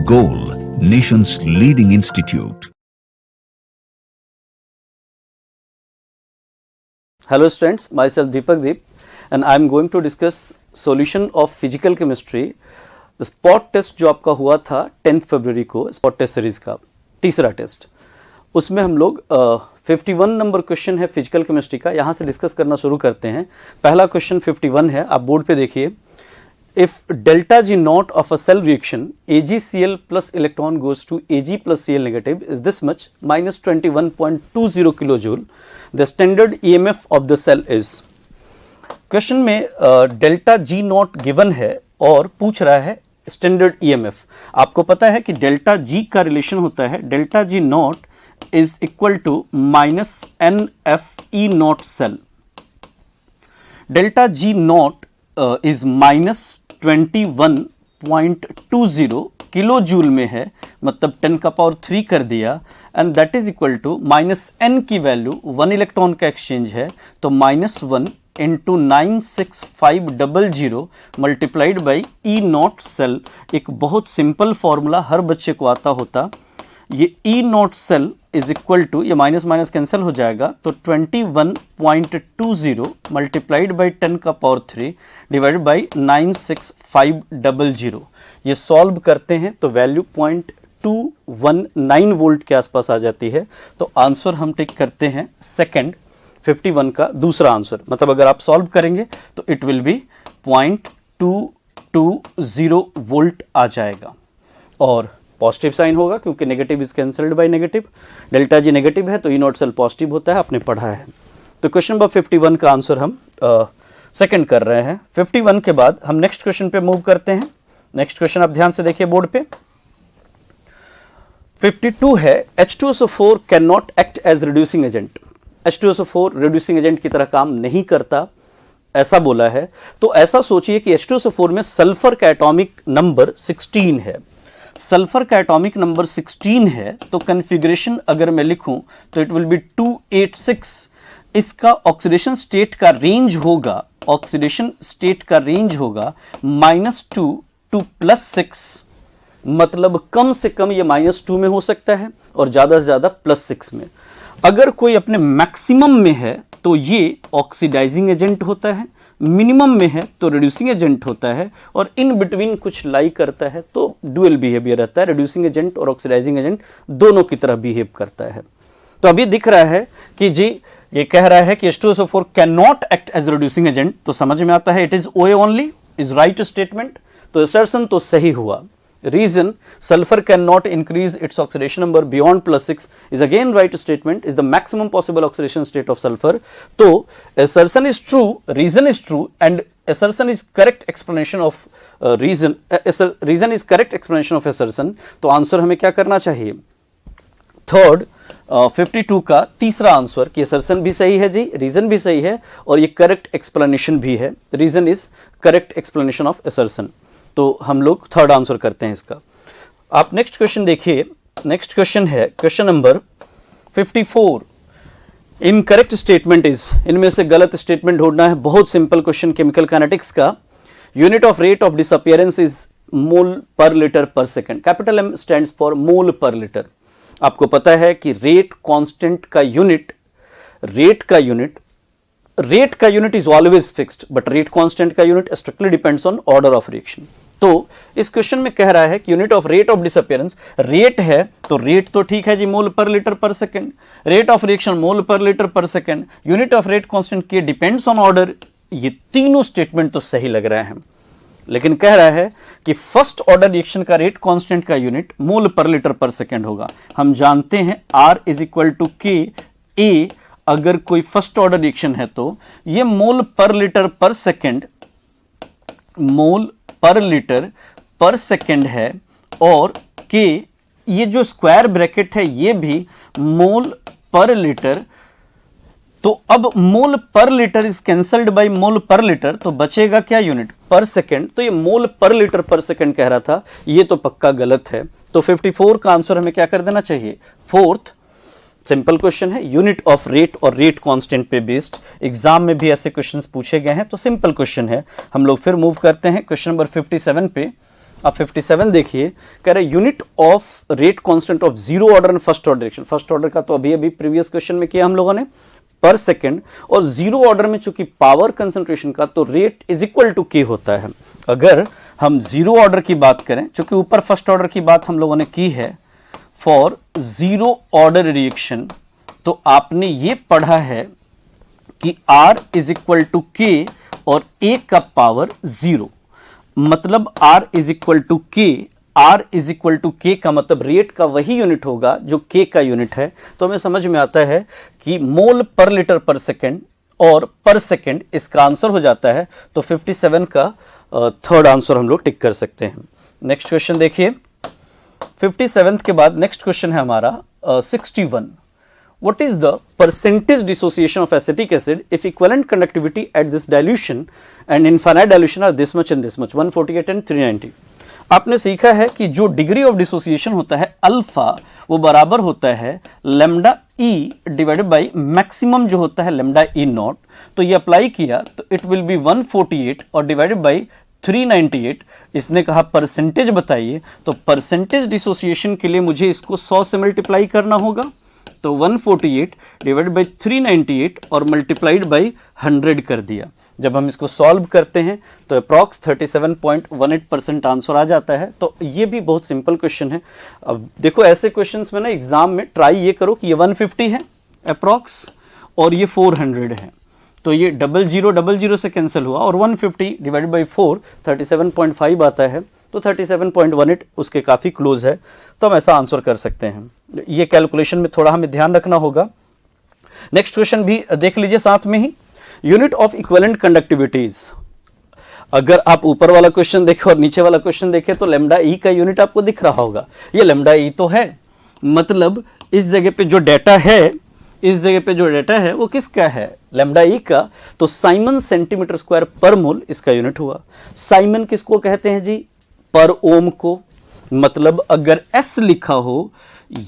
Goal, nation's leading institute. Hello students, myself Deepak Deep and I am going to discuss solution of physical chemistry. Spot test जो आपका हुआ था 10 फरवरी को, spot test series का तीसरा test, उसमें हम लोग 51 नंबर क्वेश्चन है फिजिकल केमिस्ट्री का, यहाँ से डिस्कस करना शुरू करते हैं। पहला क्वेश्चन 51 है, आप बोर्ड पे देखिए। If delta G not of a cell reaction AgCl plus electron goes to Ag plus Cl negative is this much minus 21.20 kilo joule, the standard EMF of the cell is. Question में delta G not given है और पूछ रहा है standard EMF। आपको पता है कि डेल्टा जी का रिलेशन होता है delta G not is equal to minus NF E not cell. Delta G not is minus 21.20 kilo joule में है, मतलब 10 का पावर 3 कर दिया, and that is equal to minus n की वैल्यू 1 इलेक्ट्रॉन का एक्सचेंज है तो -1 into 96500 multiplied by E not cell. एक बहुत सिंपल फॉर्मूला हर बच्चे को आता होता। ये E not cell is equal to, ये माइनस माइनस कैंसिल हो जाएगा तो 21.20 मल्टीप्लाइड बाई 10 का पावर 3 डिवाइडेड बाई 96500। ये सॉल्व करते हैं तो वैल्यू 0.219 वोल्ट के आसपास आ जाती है। तो आंसर हम टिक करते हैं सेकंड 51 का दूसरा आंसर, मतलब अगर आप सॉल्व करेंगे तो इट विल बी 0.220 वोल्ट आ जाएगा और पॉजिटिव साइन होगा क्योंकि negative is cancelled by negative. Delta G negative है तो ई नॉट सेल पॉजिटिव होता है, आपने पढ़ा है। तो क्वेश्चन नंबर 51 का आंसर हम सेकंड कर रहे हैं। 51 के बाद हम नेक्स्ट क्वेश्चन पे मूव करते हैं। नेक्स्ट क्वेश्चन आप ध्यान से देखिए बोर्ड पे। 52 है, H2SO4 can not act as reducing agent. H2SO4 reducing agent की तरह काम नहीं करता, ऐसा बोला है। तो ऐसा सोचिए कि H2SO4 में सल्फर का एटॉमिक नंबर 16 है। सल्फर का एटॉमिक नंबर 16 है तो कन्फिग्रेशन अगर मैं लिखूं तो इट विल बी 286। इसका ऑक्सीडेशन स्टेट का रेंज होगा, ऑक्सीडेशन स्टेट का रेंज होगा -2 टू +6, मतलब कम से कम ये -2 में हो सकता है और ज्यादा से ज्यादा +6 में। अगर कोई अपने मैक्सिमम में है तो ये ऑक्सीडाइजिंग एजेंट होता है, मिनिमम में है तो रिड्यूसिंग एजेंट होता है, और इन बिटवीन कुछ लाई करता है तो डुअल बिहेवियर रहता है। रिड्यूसिंग एजेंट और ऑक्सीडाइजिंग एजेंट दोनों की तरह बिहेव करता है। तो अभी दिख रहा है कि जी ये कह रहा है कि H2SO4 can not act as reducing agent, तो समझ में आता है it is OA only, is right statement. तो असर्शन तो सही हुआ। Reason sulfur cannot increase its oxidation number beyond +6 is again right statement, is the maximum possible oxidation state of sulfur. तो assertion is true, reason is true, and assertion is correct explanation of reason. Reason is correct explanation of assertion. तो answer हमें क्या करना चाहिए? Third 52 का तीसरा answer कि assertion भी सही है जी, reason भी सही है और ये correct explanation भी है। Reason is correct explanation of assertion. तो हम लोग थर्ड आंसर करते हैं इसका। आप नेक्स्ट क्वेश्चन देखिए। नेक्स्ट क्वेश्चन है question number 54। Incorrect statement is, इनमें से गलत स्टेटमेंट ढूंढना है। बहुत सिंपल क्वेश्चन केमिकल काइनेटिक्स का। Unit of rate of disappearance is mole पर लीटर पर second. Capital M stands for mole पर लीटर। आपको पता है कि रेट कांस्टेंट का यूनिट, रेट का unit is always fixed, but rate constant का unit strictly depends on order of reaction. तो इस क्वेश्चन में कह रहा है कि unit of rate of disappearance, rate है तो रेट तो ठीक है जी, मोल पर लीटर पर सेकंड। रेट ऑफ रिएक्शन मोल पर लीटर पर second. Unit of rate constant के डिपेंड्स ऑन ऑर्डर। ये तीनों स्टेटमेंट तो सही लग रहे हैं, लेकिन कह रहा है कि फर्स्ट ऑर्डर रिएक्शन का रेट कांस्टेंट का यूनिट मोल पर लीटर पर सेकंड होगा। हम जानते हैं R is equal to KA। अगर कोई फर्स्ट ऑर्डर रिएक्शन है तो ये मोल पर लीटर पर सेकंड, मोल पर लीटर पर सेकंड है, और के ये जो स्क्वायर ब्रैकेट है ये भी मोल पर लीटर। तो अब मोल पर litre is cancelled by mole पर लीटर, तो बचेगा क्या? यूनिट पर सेकंड। तो ये मोल पर लीटर पर सेकंड कह रहा था, ये तो पक्का गलत है। तो 54 का आंसर हमें क्या कर देना चाहिए? फोर्थ। सिंपल क्वेश्चन है, यूनिट ऑफ रेट और रेट कांस्टेंट पे बेस्ड। एग्जाम में भी ऐसे क्वेश्चंस पूछे गए हैं, तो सिंपल क्वेश्चन है। हम लोग फिर मूव करते हैं क्वेश्चन नंबर 57 पे। अब 57 देखिए, कह रहे unit of rate constant of zero order and first order reaction. First order का तो अभी प्रीवियस क्वेश्चन में किया हम लोगों ने, पर सेकेंड, और जीरो ऑर्डर में चूंकि पावर कंसंट्रेशन का तो रेट इज इक्वल टू के होता है। अगर हम जीरो ऑर्डर की बात करें, चूंकि ऊपर फर्स्ट ऑर्डर की बात हम लोगों ने की है, फॉर जीरो ऑर्डर रिएक्शन, तो आपने ये पढ़ा है कि R इज इक्वल टू के और A का पावर 0, मतलब R इज इक्वल टू के। R इज इक्वल टू के का मतलब रेट का वही यूनिट होगा जो K का यूनिट है। तो हमें समझ में आता है कि मोल पर लीटर पर सेकेंड और पर सेकेंड इसका आंसर हो जाता है। तो 57 का थर्ड आंसर हम लोग टिक कर सकते हैं। नेक्स्ट क्वेश्चन देखिए, 57 के बाद नेक्स्ट क्वेश्चन है हमारा 61। What is the percentage dissociation of acetic acid if equivalent conductivity at this dilution and infinite dilution are this much and this much, 148 and 390। आपने सीखा है कि जो डिग्री ऑफ डिसोसिएशन होता है अल्फा, वो बराबर होता है lambda E divided by maximum जो होता है लैम्डा ई नॉट। तो ये अप्लाई किया तो इट विल बी 148 और डिवाइडेड बाई 398। इसने कहा परसेंटेज बताइए, तो परसेंटेज डिसोसिएशन के लिए मुझे इसको 100 से मल्टीप्लाई करना होगा। तो 148 डिवाइडेड बाई 398 और मल्टीप्लाइड बाई 100 कर दिया। जब हम इसको सॉल्व करते हैं तो अप्रॉक्स 37.18% आंसर आ जाता है। तो ये भी बहुत सिंपल क्वेश्चन है। अब देखो ऐसे क्वेश्चंस में ना एग्जाम में ट्राई ये करो कि ये 150 है अप्रॉक्स और ये 400 है, तो ये 0000 से कैंसिल हुआ और 150 डिवाइडेड बाई 4 37.5 आता है। तो 37.18 उसके काफी क्लोज है, तो हम ऐसा आंसर कर सकते हैं। ये कैलकुलेशन में थोड़ा हमें ध्यान रखना होगा। नेक्स्ट क्वेश्चन भी देख लीजिए साथ में ही, यूनिट ऑफ इक्विवेलेंट कंडक्टिविटीज। अगर आप ऊपर वाला क्वेश्चन देखें और नीचे वाला क्वेश्चन देखें तो लैम्डा ई का यूनिट आपको दिख रहा होगा। ये लैम्डा ई तो है, मतलब इस जगह पे जो डेटा है वो किसका है, लैम्डा ई का। तो साइमन सेंटीमीटर स्क्वायर पर मोल इसका यूनिट हुआ। साइमन किसको कहते हैं जी, पर ओम को। मतलब अगर S लिखा हो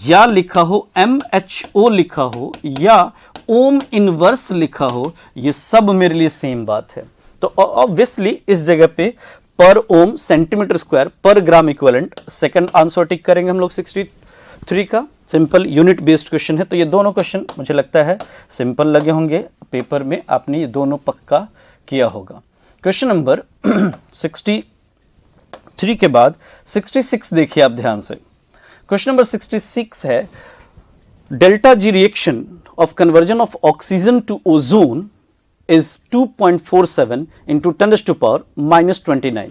या लिखा हो MHO लिखा हो या ओम इनवर्स लिखा हो, ये सब मेरे लिए सेम बात है। तो ऑब्वियसली इस जगह पे पर ओम सेंटीमीटर स्क्वायर पर gram equivalent, second answer tick करेंगे हम लोग 63 का। सिंपल यूनिट बेस्ड क्वेश्चन है। तो ये दोनों क्वेश्चन मुझे लगता है सिंपल लगे होंगे, पेपर में आपने ये दोनों पक्का किया होगा। क्वेश्चन नंबर 63 के बाद 66 देखिए आप ध्यान से। क्वेश्चन नंबर 66 है, delta G reaction of conversion of oxygen to ozone is 2.47 into 10⁻⁻29।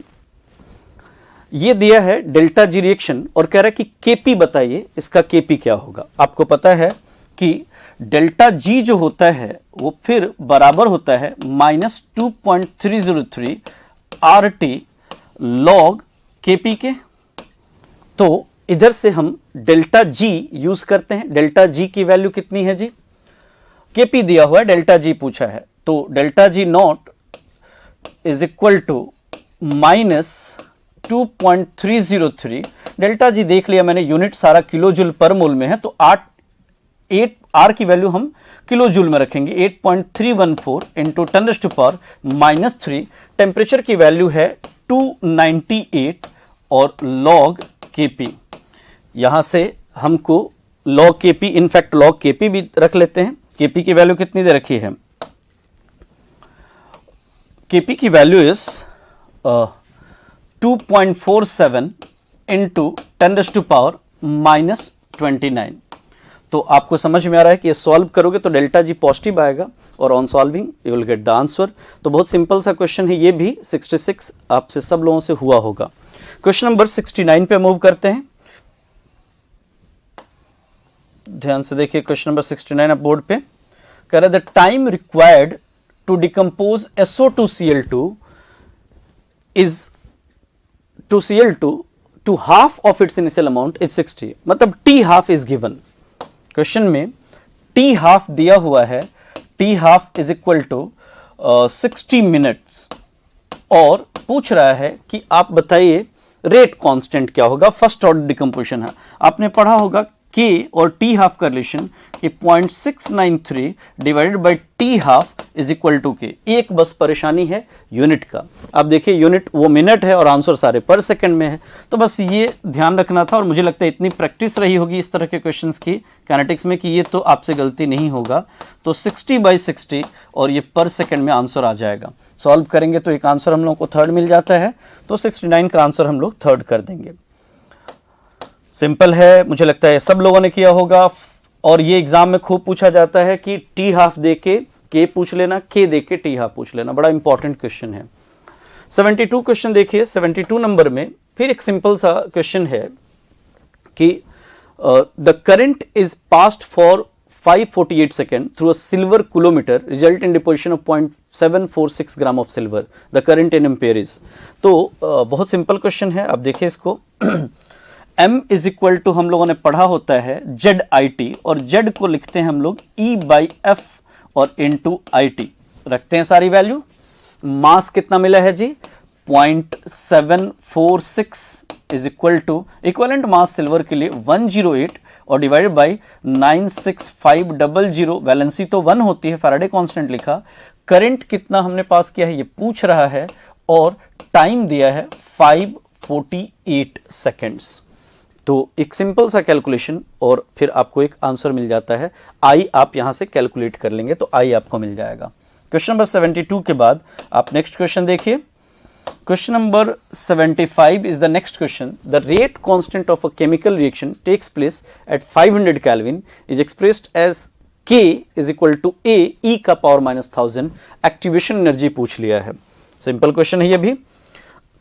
ये दिया है डेल्टा जी रिएक्शन और कह रहा है कि केपी बताइए, इसका केपी क्या होगा। आपको पता है कि डेल्टा जी जो होता है वो फिर बराबर होता है -2.303 RT log केपी के। तो इधर से हम डेल्टा जी यूज करते हैं। डेल्टा जी की वैल्यू कितनी है जी, केपी दिया हुआ है, डेल्टा जी पूछा है। तो delta G not is equal to -2.303। Delta G देख लिया मैंने, यूनिट सारा किलो जूल पर मोल में है, तो 8 आर की वैल्यू हम किलो जूल में रखेंगे। 8.314 इंटू 10⁻³ टेम्परेचर की वैल्यू है 298 और लॉग केपी। यहां से हमको log KP, in fact log KP भी रख लेते हैं। केपी की वैल्यू कितनी दे रखी है, केपी की वैल्यू इज 2.47 इंटू 10⁻⁻29। तो आपको समझ में आ रहा है कि ये सॉल्व करोगे तो डेल्टा जी पॉजिटिव आएगा और on solving you will get the answer. तो बहुत सिंपल सा क्वेश्चन है ये भी। 66 आपसे सब लोगों से हुआ होगा। क्वेश्चन नंबर 69 पे मूव करते हैं। ध्यान से देखिए क्वेश्चन नंबर 69 आप बोर्ड पे कह रहा है, the time required to decompose SO2Cl2 is to Cl2 to half of its initial amount is 60। मतलब T half is given. Question में टी हाफ दिया हुआ है, T half is equal to 60 minutes और पूछ रहा है कि आप बताइए रेट कांस्टेंट क्या होगा। फर्स्ट ऑर्डर डिकम्पोजिशन है, आपने पढ़ा होगा k और t हाफ का रिलेशन कि 0.693 divided by t half is equal to k। एक बस परेशानी है यूनिट का। अब देखिए यूनिट वो मिनट है और आंसर सारे पर सेकंड में है, तो बस ये ध्यान रखना था। और मुझे लगता है इतनी प्रैक्टिस रही होगी इस तरह के क्वेश्चंस की काइनेटिक्स में कि ये तो आपसे गलती नहीं होगा। तो 60/60 और ये पर सेकंड में आंसर आ जाएगा। सॉल्व करेंगे तो एक आंसर हम लोग को थर्ड मिल जाता है, तो 69 का आंसर हम लोग थर्ड कर देंगे। सिंपल है, मुझे लगता है सब लोगों ने किया होगा। और ये एग्जाम में खूब पूछा जाता है कि टी हाफ दे के के पूछ लेना, के दे के टी हाफ पूछ लेना, बड़ा इंपॉर्टेंट क्वेश्चन है। 72 क्वेश्चन देखिए। 72 नंबर में फिर एक सिंपल सा क्वेश्चन है कि the current is passed for 548 second through a silver coulometer, result in deposition of 0.746 gram of silver, the current in ampere is. तो बहुत सिंपल क्वेश्चन है, अब देखिए इसको। m इज इक्वल टू हम लोगों ने पढ़ा होता है ZIT, और Z को लिखते हैं हम लोग E/F और इंटू IT रखते हैं सारी वैल्यू। मास कितना मिला है जी? 0.746 is equal to equivalent mass silver के लिए 108 और डिवाइडेड बाई 96500। वैलेंसी तो 1 होती है, फैराडे कांस्टेंट लिखा। करंट कितना हमने पास किया है ये पूछ रहा है, और टाइम दिया है 548 सेकेंड्स। तो एक सिंपल सा कैलकुलेशन और फिर आपको एक आंसर मिल जाता है। आई आप यहां से कैलकुलेट कर लेंगे तो आई आपको मिल जाएगा। क्वेश्चन नंबर 72 के बाद आप नेक्स्ट क्वेश्चन देखिए। Question number 75 is the next question. The rate constant of a chemical reaction takes place at 500 Kelvin is expressed as K is equal to A E का पावर माइनस 1000। एक्टिवेशन एनर्जी पूछ लिया है। Simple question है ये भी।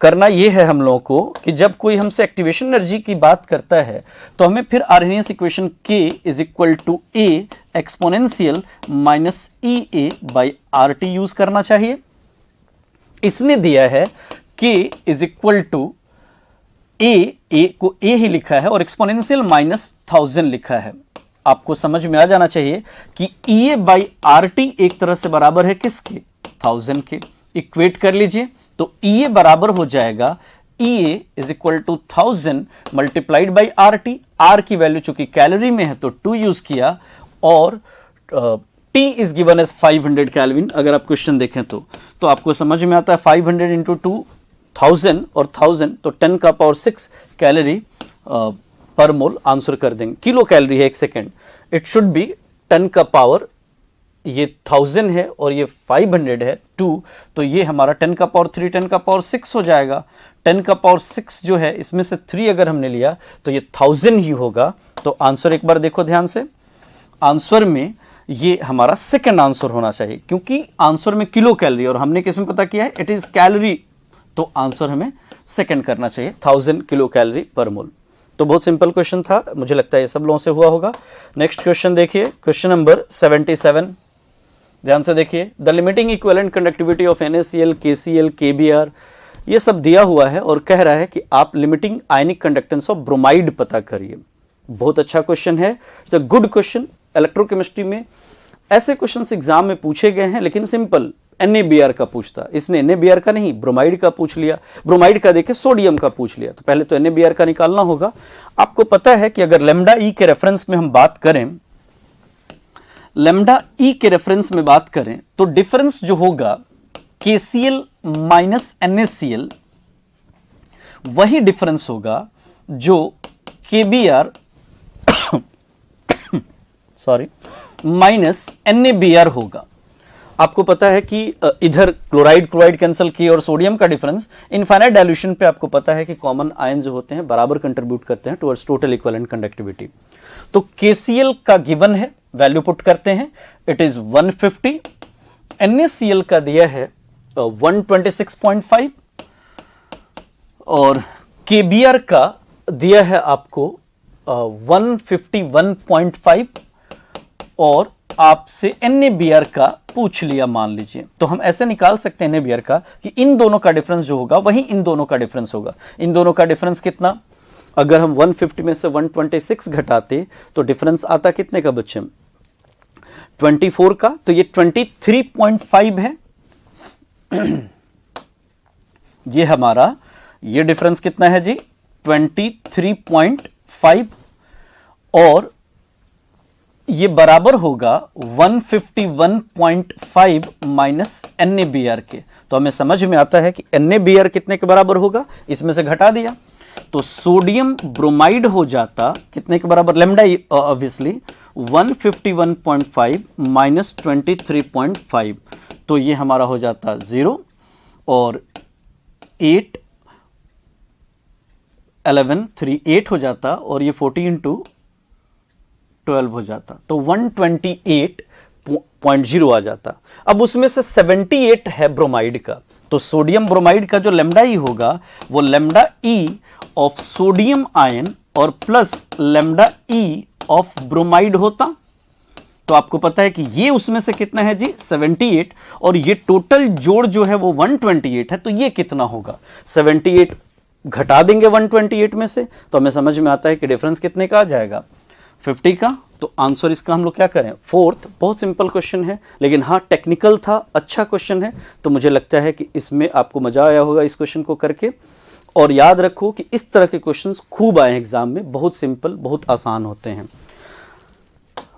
करना ये है हम लोगों को कि जब कोई हमसे एक्टिवेशन एनर्जी की बात करता है तो हमें फिर Arrhenius equation K is equal to A exponential minus EA by RT use करना चाहिए। इसने दिया है K is equal to A को A ही लिखा है और एक्सपोनेंशियल माइनस 1000 लिखा है। आपको समझ में आ जाना चाहिए कि EA बाई RT एक तरह से बराबर है किसके? 1000 के। इक्वेट कर लीजिए तो EA बराबर हो जाएगा EA is equal to 1000 multiplied by RT। R की वैल्यू चूंकि कैलोरी में है तो 2 यूज किया, और T is given as 500 kelvin. अगर आप क्वेश्चन देखें तो आपको समझ में आता है 500 इंटू 2 1000 और 1000 तो 10 का पावर 6 कैलोरी पर मोल आंसर कर देंगे। किलो कैलोरी है एक सेकेंड, इट शुड बी 10 का पावर, ये 1000 है और ये 500 है 2, तो ये हमारा 10 का पावर 3 10 का पावर 6 हो जाएगा। 10 का पावर 6 जो है इसमें से 3 अगर हमने लिया तो ये 1000 ही होगा। तो आंसर एक बार देखो ध्यान से, आंसर में ये हमारा सेकंड आंसर होना चाहिए क्योंकि आंसर में किलो कैलोरी और हमने किस में पता किया है इट इज कैलोरी, तो आंसर हमें सेकंड करना चाहिए 1000 किलो कैलोरी पर मोल। तो बहुत सिंपल क्वेश्चन था, मुझे लगता है ये सब लोगों से हुआ होगा। नेक्स्ट क्वेश्चन देखिए, क्वेश्चन नंबर 77। ध्यान से देखिए, the limiting equivalent conductivity of NaCl, KCl, KBr ये सब दिया हुआ है और कह रहा है कि आप limiting ionic conductance of bromide पता करिए। बहुत अच्छा क्वेश्चन है, it's a good question. Electrochemistry में ऐसे क्वेश्चंस एग्जाम में पूछे गए हैं, लेकिन सिंपल NaBr का पूछता, इसने NaBr का नहीं ब्रोमाइड का पूछ लिया, ब्रोमाइड का देखे सोडियम का पूछ लिया, तो पहले तो NaBr का निकालना होगा। आपको पता है कि अगर लैम्डा E के रेफरेंस में हम बात करें, लैम्डा E के रेफरेंस में बात करें तो डिफरेंस जो होगा KCl माइनस NaCl वही डिफरेंस होगा जो KBr सॉरी माइनस NaBr होगा। आपको पता है कि इधर क्लोराइड क्लोराइड कैंसिल किए और सोडियम का डिफरेंस इनफाइनाइट डाइल्यूशन पे आपको पता है कि कॉमन आयन जो होते हैं बराबर कंट्रीब्यूट करते हैं टुवर्ड्स टोटल इक्विवेलेंट कंडक्टिविटी। तो KCl का गिवन है, वैल्यू पुट करते हैं, इट इज 150। NaCl का दिया है 126.5 और KBr का दिया है आपको 151.5 और आपसे NaBr का पूछ लिया मान लीजिए। तो हम ऐसे निकाल सकते हैं NaBr का कि इन दोनों का डिफरेंस जो होगा वही इन दोनों का डिफरेंस होगा। इन दोनों का डिफरेंस कितना? अगर हम 150 में से 126 घटाते तो डिफरेंस आता कितने का बच्चे? 24 का, तो ये 23.5 है। ये हमारा ये डिफरेंस कितना है जी? 23.5। और ये बराबर होगा 151.5 माइनस NaBr के। तो हमें समझ में आता है कि NaBr कितने के बराबर होगा, इसमें से घटा दिया तो सोडियम ब्रोमाइड हो जाता कितने के बराबर, लैम्डा ऑब्वियसली 151.5 माइनस 23.5, तो ये हमारा हो जाता 0 और 8 11 3 8 हो जाता और ये 40 इंटू 12 हो जाता, तो 128.0 आ जाता। अब उसमें से 78 है ब्रोमाइड का, तो सोडियम ब्रोमाइड का जो लैम्डा ई होगा वो lambda E of sodium ion और plus lambda E of bromide होता। तो आपको पता है कि ये उसमें से कितना है जी 78 और ये टोटल जोड़ जो है वो 128 है, तो ये कितना होगा 78 घटा देंगे 128 में से, तो हमें समझ में आता है कि डिफरेंस कितने का आ जाएगा 50 का। तो आंसर इसका हम लोग क्या करें, फोर्थ। बहुत सिंपल क्वेश्चन है लेकिन हाँ टेक्निकल था, अच्छा क्वेश्चन है, तो मुझे लगता है कि इसमें आपको मजा आया होगा इस क्वेश्चन को करके। और याद रखो कि इस तरह के क्वेश्चंस खूब आए एग्जाम में, बहुत सिंपल बहुत आसान होते हैं,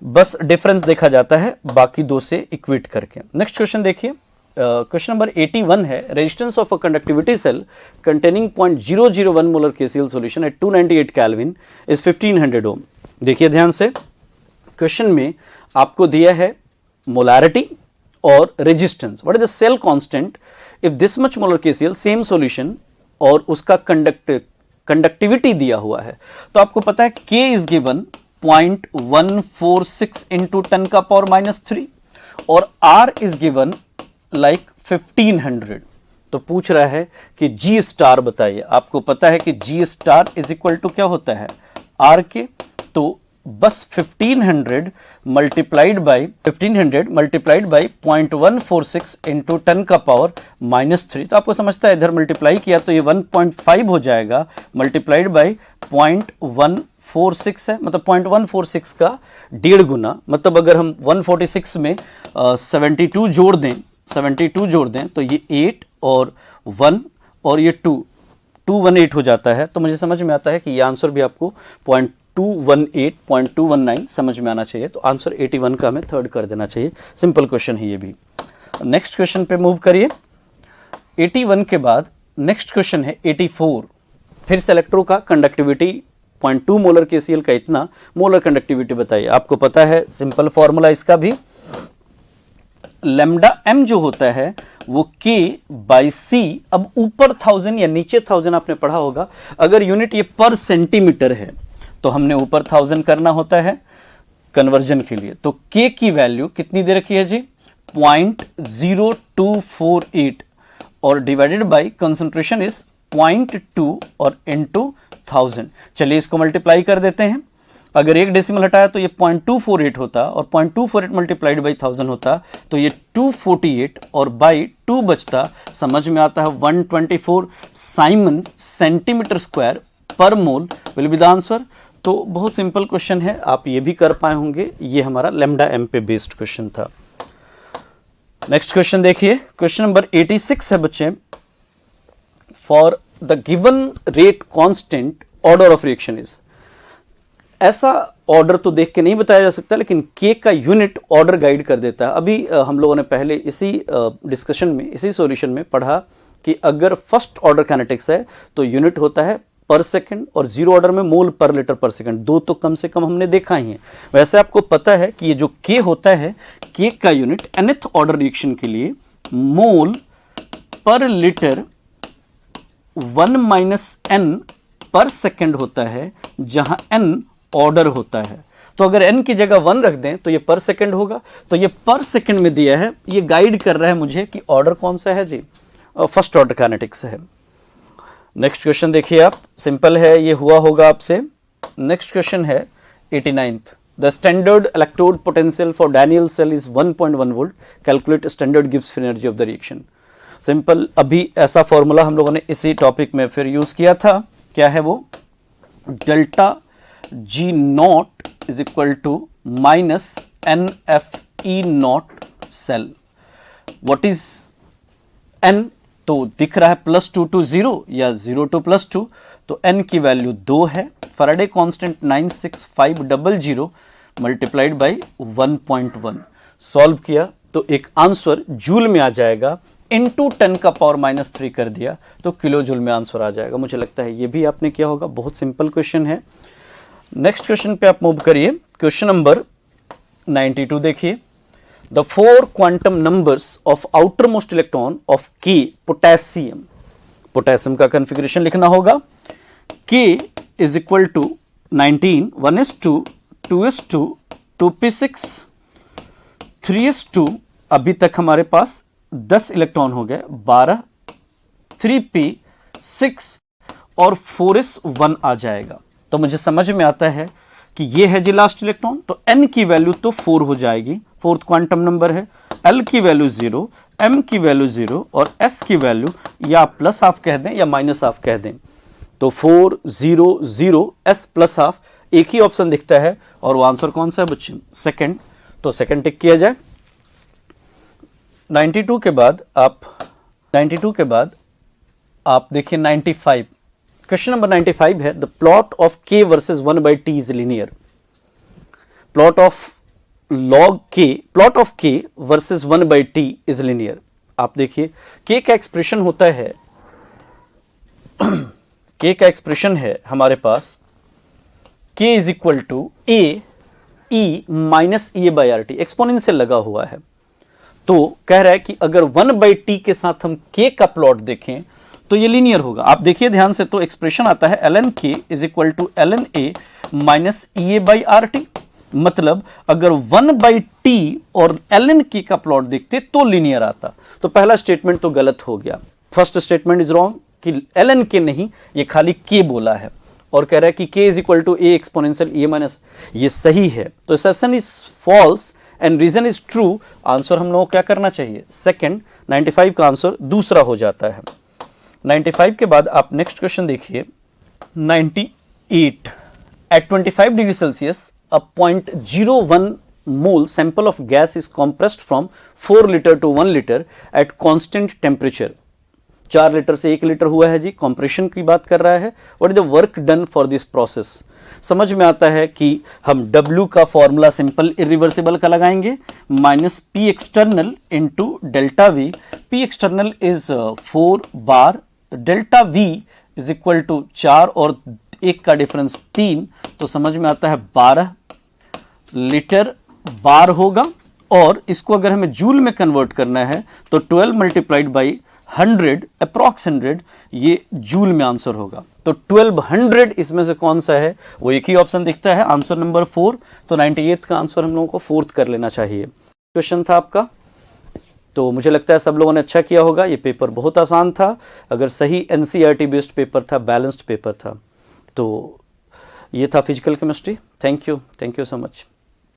बस डिफरेंस देखा जाता है बाकी दो से इक्वेट करके। नेक्स्ट क्वेश्चन देखिए, क्वेश्चन नंबर 81 है, resistance of a conductivity cell containing 0.001 molar KCl solution at 298 kelvin is 1500 ohm. देखिए ध्यान से, क्वेश्चन में आपको दिया है मोलारिटी और resistance, what is the cell constant if this much molar KCl same solution, और उसका कंडक्टिविटी दिया हुआ है। तो आपको पता है K इज गिवन 0.146 इंटू 10 का पावर -3 और R इज गिवन लाइक 1500। तो पूछ रहा है कि G स्टार बताइए। आपको पता है कि G star is equal to क्या होता है R के, तो बस 1500 मल्टीप्लाइड बाई 0.146 इंटू 10 का पावर -3। तो आपको समझता है इधर मल्टीप्लाई किया तो ये 1.5 हो जाएगा, मल्टीप्लाइड बाई 0.146 है, मतलब 0.146 का 1.5 गुना, मतलब अगर हम 146 में 72 जोड़ दें तो ये 8 और 1 और ये 218 हो जाता है। तो मुझे समझ में आता है कि ये आंसर भी आपको 0.219 समझ में आना चाहिए। तो आंसर 81 का हमें थर्ड कर देना चाहिए। सिंपल क्वेश्चन है ये भी। नेक्स्ट क्वेश्चन पे मूव करिए। 81 के बाद नेक्स्ट क्वेश्चन है 84। फिर से इलेक्ट्रो का कंडक्टिविटी 0.2 मोलर KCl का इतना मोलर कंडक्टिविटी बताइए। आपको पता है सिंपल फॉर्मूला इसका भी, लैम्डा m जो होता है वो K बाई C। अब ऊपर 1000 या नीचे 1000 आपने पढ़ा होगा, अगर यूनिट ये पर सेंटीमीटर है तो हमने ऊपर 1000 करना होता है कन्वर्जन के लिए। तो K की वैल्यू कितनी दे रखी है जी 0.0248 और डिवाइडेड बाई कंसंट्रेशन इज 0.2 और इनटू 1000। चलिए इसको मल्टीप्लाई कर देते हैं। अगर एक डेसिमल हटाया तो ये 0.248 होता और 0.248 मल्टीप्लाइड बाई 1000 होता, तो ये 248 और बाई 2 बचता। समझ में आता है 124 साइमन सेंटीमीटर स्क्वायर पर मोल विल बी द आंसर। तो बहुत सिंपल क्वेश्चन है, आप ये भी कर पाए होंगे। ये हमारा लैम्डा m पे बेस्ड क्वेश्चन था। नेक्स्ट क्वेश्चन देखिए, क्वेश्चन नंबर 86 है बच्चे। For the given rate constant order of reaction is, ऐसा ऑर्डर तो देख के नहीं बताया जा सकता, लेकिन K का यूनिट ऑर्डर गाइड कर देता है। अभी हम लोगों ने पहले इसी डिस्कशन में, इसी सॉल्यूशन में पढ़ा कि अगर फर्स्ट ऑर्डर काइनेटिक्स है तो यूनिट होता है पर सेकंड, और जीरो ऑर्डर में मोल पर लीटर पर सेकंड। दो तो कम से कम हमने देखा ही है। वैसे आपको पता है कि ये जो K होता है, K का यूनिट nth ऑर्डर रिएक्शन के लिए मोल पर लीटर 1 माइनस n पर सेकंड होता है, जहां n ऑर्डर होता है। तो अगर n की जगह 1 रख दें तो ये पर सेकंड होगा। तो ये पर सेकंड में दिया है, ये गाइड कर रहा है मुझे कि ऑर्डर कौन सा है जी, फर्स्ट ऑर्डर काइनेटिक्स है। नेक्स्ट क्वेश्चन देखिए आप, सिंपल है, ये हुआ होगा आपसे। नेक्स्ट क्वेश्चन है 89th। The standard electrode potential for Daniell cell is 1.1 volt, calculate standard Gibbs energy of the reaction. Simple, अभी ऐसा फॉर्मूला हम लोगों ने इसी टॉपिक में फिर यूज किया था। क्या है वो, delta G not is equal to minus NFE not cell. What is N तो दिख रहा है +2 to 0 या 0 to +2, तो n की वैल्यू 2 है। Faraday constant 96500 multiplied by 1.1 solve किया तो एक आंसर जूल में आ जाएगा, इंटू 10⁻³ कर दिया तो किलो जूल में आंसर आ जाएगा। मुझे लगता है ये भी आपने किया होगा, बहुत सिंपल क्वेश्चन है। नेक्स्ट क्वेश्चन पे आप मूव करिए, क्वेश्चन नंबर 92 देखिए। The 4 quantum numbers of outermost electron of K potassium, potassium का कॉन्फ़िगरेशन लिखना होगा। K is equal to 19, 1s2, 2s2, 2p6, 3s2, अभी तक हमारे पास 10 इलेक्ट्रॉन हो गए, 12, 3p6 और 4s1 आ जाएगा। तो मुझे समझ में आता है कि ये है जी लास्ट इलेक्ट्रॉन, तो n की वैल्यू तो 4 हो जाएगी, फोर्थ क्वांटम नंबर है। l की वैल्यू 0, m की वैल्यू 0 और s की वैल्यू या प्लस हाफ कह दें या माइनस हाफ कह दें। तो 4 0 0 s प्लस हाफ, एक ही ऑप्शन दिखता है और वो आंसर कौन सा है बच्चे? सेकंड। तो सेकंड टिक किया जाए। 92 के बाद आप देखिए 95, क्वेश्चन नंबर 95 है, the plot of K versus 1/T is linear. Plot of K versus 1/T is linear. आप देखिए K का एक्सप्रेशन होता है K का एक्सप्रेशन है हमारे पास K is equal to A E minus EA/RT, exponential लगा हुआ है। तो कह रहा है कि अगर 1/T के साथ हम K का प्लॉट देखें तो ये लीनियर होगा। आप देखिए ध्यान से, तो एक्सप्रेशन आता है ln K is equal to ln A minus EA/RT। मतलब अगर 1/T और ln K का प्लॉट देखते तो लीनियर आता। तो पहला स्टेटमेंट तो गलत हो गया, फर्स्ट स्टेटमेंट इज रॉन्ग कि ln K नहीं, ये खाली K बोला है और कह रहा है कि K is equal to A exponential EA minus, ये सही है। तो assertion is false and reason is true. Answer हम लोगों को क्या करना चाहिए? सेकंड। 95 का आंसर दूसरा हो जाता है। 95 के बाद आप नेक्स्ट क्वेश्चन देखिए 98। At 25 degree Celsius a 0.01 mole sample of gas is compressed from 4 litre to 1 litre at constant temperature. 4 litre से 1 लीटर हुआ है जी, कंप्रेशन की बात कर रहा है। What is the work done for this process? समझ में आता है कि हम W का फॉर्मूला सिंपल इरिवर्सिबल का लगाएंगे, minus P external into delta V। P external is 4 bar, delta V is equal to 4 और 1 का डिफरेंस 3, तो समझ में आता है 12 लीटर बार होगा। और इसको अगर हमें जूल में कन्वर्ट करना है तो 12 मल्टीप्लाइड बाई 100 अप्रॉक्स 100, ये जूल में आंसर होगा। तो 1200 इसमें से कौन सा है? वो एक ही ऑप्शन दिखता है, आंसर नंबर 4। तो 98 का आंसर हम लोगों को 4th कर लेना चाहिए। क्वेश्चन था आपका, तो मुझे लगता है सब लोगों ने अच्छा किया होगा। ये पेपर बहुत आसान था, अगर सही NCERT बेस्ड पेपर था, बैलेंस्ड पेपर था। तो ये था physical chemistry. Thank you so much.